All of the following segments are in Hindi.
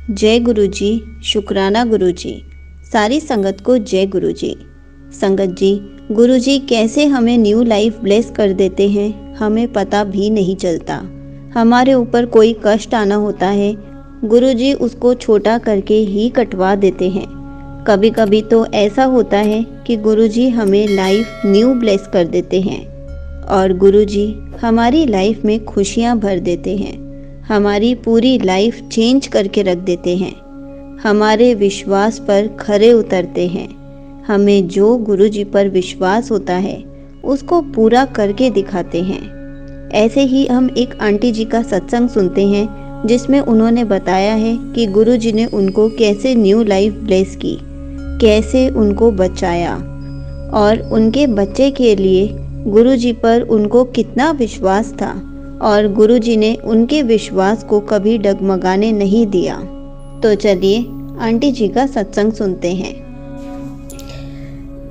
जय गुरु जी। शुक्राना गुरु जी। सारी संगत को जय गुरु जी। संगत जी, गुरु जी कैसे हमें न्यू लाइफ ब्लेस कर देते हैं हमें पता भी नहीं चलता। हमारे ऊपर कोई कष्ट आना होता है, गुरु जी उसको छोटा करके ही कटवा देते हैं। कभी कभी तो ऐसा होता है कि गुरु जी हमें लाइफ न्यू ब्लेस कर देते हैं और गुरु जी हमारी लाइफ में खुशियाँ भर देते हैं, हमारी पूरी लाइफ चेंज करके रख देते हैं, हमारे विश्वास पर खरे उतरते हैं। हमें जो गुरु जी पर विश्वास होता है उसको पूरा करके दिखाते हैं। ऐसे ही हम एक आंटी जी का सत्संग सुनते हैं जिसमें उन्होंने बताया है कि गुरु जी ने उनको कैसे न्यू लाइफ ब्लेस की, कैसे उनको बचाया और उनके बच्चे के लिए गुरु जी पर उनको कितना विश्वास था और गुरु जी ने उनके विश्वास को कभी डगमगाने नहीं दिया। तो चलिए आंटी जी का सत्संग सुनते हैं।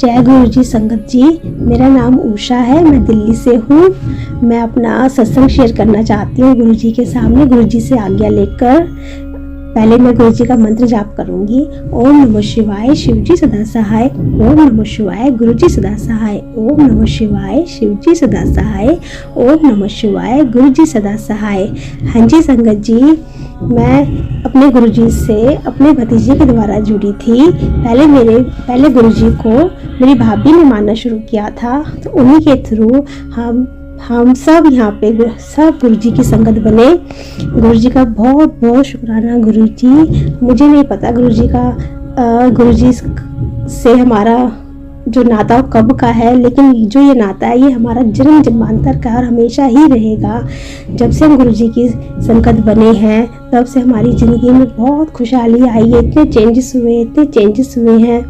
जय गुरु जी। संगत जी, मेरा नाम उषा है, मैं दिल्ली से हूँ। मैं अपना सत्संग शेयर करना चाहती हूँ गुरु जी के सामने, गुरु जी से आज्ञा लेकर। पहले मैं गुरु जी का मंत्र जाप करूंगी। ओम नमः शिवाय, शिव जी सदा सहाय। ओम नमः शिवाय, गुरु जी सदा सहाय। ओम नमः शिवाय, शिव जी सदा सहाय। ओम नमः शिवाय, गुरु जी सदा सहाय। हाँ जी संगत जी, मैं अपने गुरु जी से अपने भतीजे के द्वारा जुड़ी थी। पहले गुरु जी को मेरी भाभी ने मानना शुरू किया था, तो उन्हीं के थ्रू हम सब यहाँ पे सब गुरु जी की संगत बने। गुरु जी का बहुत बहुत शुक्राना गुरु जी। मुझे नहीं पता गुरु जी से हमारा जो नाता कब का है, लेकिन जो ये नाता है ये हमारा जन्म जन्मांतर का और हमेशा ही रहेगा। जब से हम गुरु जी की संगत बने हैं तब से हमारी ज़िंदगी में बहुत खुशहाली आई है। इतने चेंजेस हुए हैं,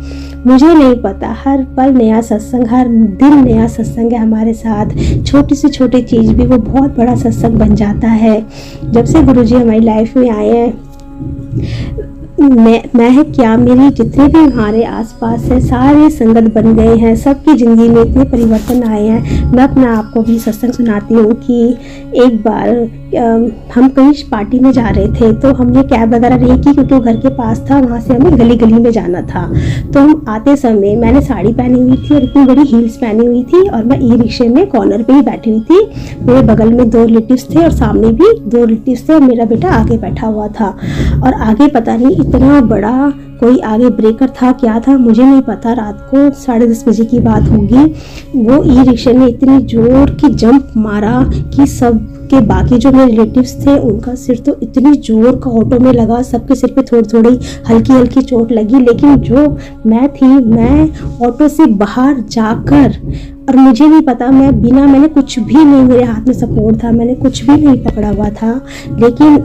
मुझे नहीं पता। हर पल नया सत्संग, हर दिन नया सत्संग है हमारे साथ। छोटी से छोटी चीज़ भी वो बहुत बड़ा सत्संग बन जाता है। जब से गुरु जी हमारी लाइफ में आए हैं, मैं है क्या, मेरी जितने भी हमारे आसपास है सारे संगत बन गए हैं। सबकी ज़िंदगी में इतने परिवर्तन आए हैं। मैं अपने आप को भी सत्संग सुनाती हूँ कि एक बार हम कहीं पार्टी में जा रहे थे, तो हमने कैब वगैरह नहीं की क्योंकि वो घर के पास था, वहाँ से हमें गली गली में जाना था। तो हम आते समय मैंने साड़ी पहनी हुई थी और इतनी बड़ी हील्स पहनी हुई थी और मैं ई रिक्शे में कॉर्नर पे ही बैठी हुई थी। मेरे बगल में 2 रिलेटिव्स थे और सामने भी 2 रिलेटिव्स थे और मेरा बेटा आगे बैठा हुआ था। और आगे पता नहीं इतना बड़ा कोई आगे ब्रेकर था, क्या था मुझे नहीं पता। रात को 10:30 बजे की बात होगी। वो ई रिक्शे ने इतनी जोर की जंप मारा कि सब के बाकी जो मेरे रिलेटिव्स थे उनका सिर तो इतनी जोर का ऑटो में लगा, सबके सिर पे थोड़ी थोड़ी हल्की हल्की चोट लगी। लेकिन जो मैं ऑटो से बाहर जाकर, और मुझे नहीं पता, मैंने कुछ भी नहीं, मेरे हाथ में सपोर्ट था, मैंने कुछ भी नहीं पकड़ा हुआ था, लेकिन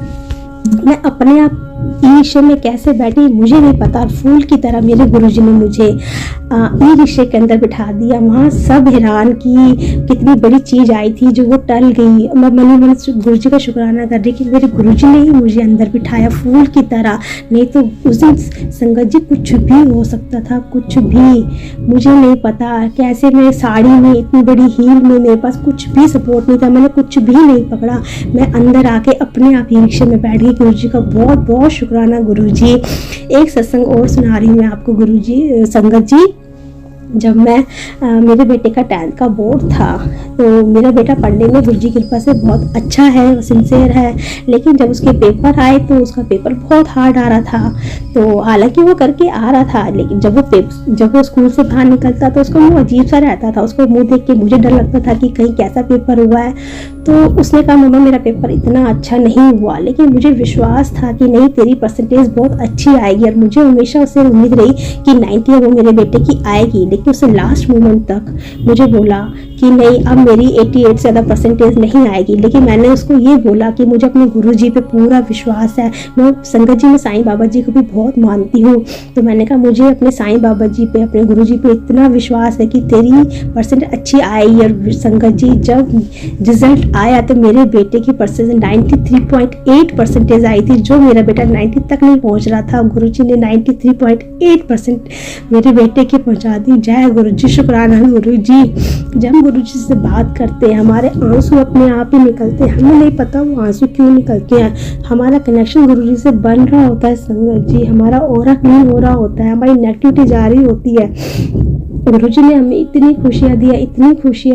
मैं अपने आप ई रिक्शे में कैसे बैठी मुझे नहीं पता। फूल की तरह मेरे गुरुजी ने मुझे ई रिक्शे के अंदर बिठा दिया। वहाँ सब हैरान कि कितनी बड़ी चीज़ आई थी जो वो टल गई। मैं मन गुरुजी का शुक्राना कर रही कि मेरे गुरुजी ने ही मुझे अंदर बिठाया फूल की तरह। नहीं तो उस दिन संगत जी कुछ भी हो सकता था, कुछ भी। मुझे नहीं पता कैसे मैं साड़ी में, इतनी बड़ी हील में, मेरे पास कुछ भी सपोर्ट नहीं था, मैंने कुछ भी नहीं पकड़ा। मैं अंदर आके अपने आप ई रिक्शे में बैठ गई। गुरुजी का बहुत बहुत शुक्राना गुरुजी। एक सत्संग और सुना रही हूँ मैं आपको गुरुजी, संगत जी। जब मैं मेरे बेटे का 10th का बोर्ड था, तो मेरा बेटा पढ़ने में गुरुजी की कृपा से बहुत अच्छा है, सिंसियर है। लेकिन जब उसके पेपर आए तो उसका पेपर बहुत हार्ड आ रहा था। तो हालांकि वो करके आ रहा था, लेकिन जब वो स्कूल से बाहर निकलता तो उसका मुँह अजीब सा रहता था। उसको मुँह देख के मुझे डर लगता था कि कहीं कैसा पेपर हुआ है। तो उसने कहा मम्मा मेरा पेपर इतना अच्छा नहीं हुआ, लेकिन मुझे विश्वास था कि नहीं तेरी परसेंटेज बहुत अच्छी आएगी। और मुझे हमेशा उससे उम्मीद रही कि 90 वो मेरे बेटे की आएगी। लेकिन उसने लास्ट मोमेंट तक मुझे बोला कि नहीं अब मेरी 88 से ज़्यादा परसेंटेज नहीं आएगी। लेकिन मैंने उसको ये बोला कि मुझे अपने गुरुजी पे पूरा विश्वास है। मैं संगत जी में साईं बाबा जी को भी बहुत मानती हूँ। तो मैंने कहा मुझे अपने साईं बाबा जी पे, अपने गुरुजी पे इतना विश्वास है कि तेरी परसेंट अच्छी आएगी। और संगत जी जब रिजल्ट आया तो मेरे बेटे की परसेंटेज 93.8 परसेंटेज आई थी, जो मेरा बेटा 90 तक नहीं पहुँच रहा था। गुरुजी ने 93.8% मेरे बेटे की पहुँचा दी। जय गुरु जी, शुक्राना गुरु जी। जब हम गुरु जी से बात करते हैं हमारे आंसू अपने आप ही निकलते हैं, हमें नहीं पता वो आंसू क्यों निकलते हैं। हमारा कनेक्शन गुरु जी से बन रहा होता है संगत जी, हमारा ऑरा क्लीन हो रहा होता है, हमारी नेगेटिविटी जा रही होती है। गुरु जी ने हमें इतनी खुशियाँ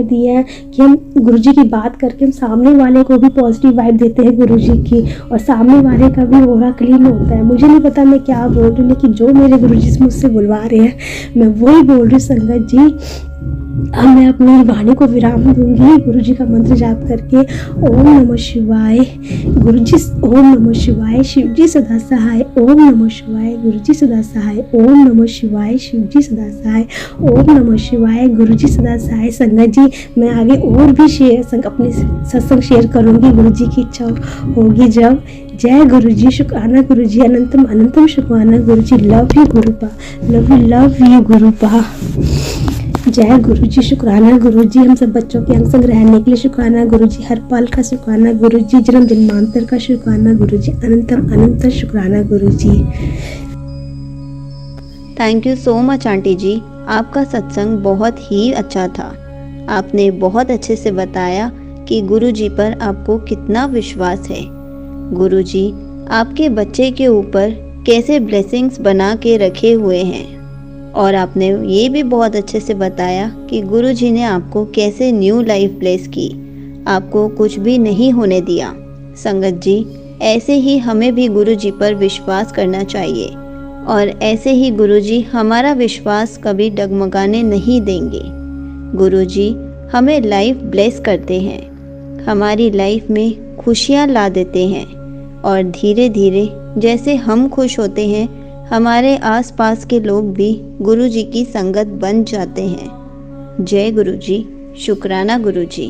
दी है कि हम गुरु जी की बात करके हम सामने वाले को भी पॉजिटिव वाइब देते हैं गुरु जी की, और सामने वाले का भी ऑरा क्लीन होता है। मुझे नहीं पता मैं क्या बोल रही हूँ, लेकिन जो मेरे गुरु जी मुझसे बुलवा रहे हैं मैं वही बोल रही हूँ संगत जी। अब मैं अपनी वाणी को विराम दूंगी गुरु जी का मंत्र जाप करके। ओम नमः शिवाय गुरु जी, ओम नमः शिवाय शिव जी सदा सहाय, ओम नमः शिवाय गुरु जी सदा सहाय, ओम नमः शिवाय शिव जी सदा सहाय, ओम नमः शिवाय गुरु जी सदा सहाय। संगत जी मैं आगे और भी अपने सत्संग शेयर करूंगी, गुरु जी की इच्छा होगी जब। जय गुरु जी, शुक्राना गुरु जी, अनंतम अनंतम शुक्राना गुरु जी। लव यू गुरुपा, लव यू गुरुपा। जय गुरु जी, शुक्राना गुरु जी, हम सब बच्चों के अंग संग रहने के लिए शुक्राना गुरु जी, हर पल का शुक्राना गुरु जी, जन्म जन्मांतर का शुक्राना गुरु जी, अनंतम अनंत शुक्राना गुरु जी। Thank you so much aunty जी, आपका सत्संग बहुत ही अच्छा था। आपने बहुत अच्छे से बताया कि गुरु जी पर आपको कितना विश्वास है। गुरु जी आपके बच्चे के ऊपर कैसे ब्लेसिंग्स बना के रखे हुए हैं, और आपने ये भी बहुत अच्छे से बताया कि गुरु जी ने आपको कैसे न्यू लाइफ ब्लेस की, आपको कुछ भी नहीं होने दिया। संगत जी ऐसे ही हमें भी गुरु जी पर विश्वास करना चाहिए, और ऐसे ही गुरु जी हमारा विश्वास कभी डगमगाने नहीं देंगे। गुरु जी हमें लाइफ ब्लेस करते हैं, हमारी लाइफ में खुशियाँ ला देते हैं, और धीरे धीरे जैसे हम खुश होते हैं हमारे आसपास के लोग भी गुरु जी की संगत बन जाते हैं। जय गुरु जी, शुक्राना गुरु जी।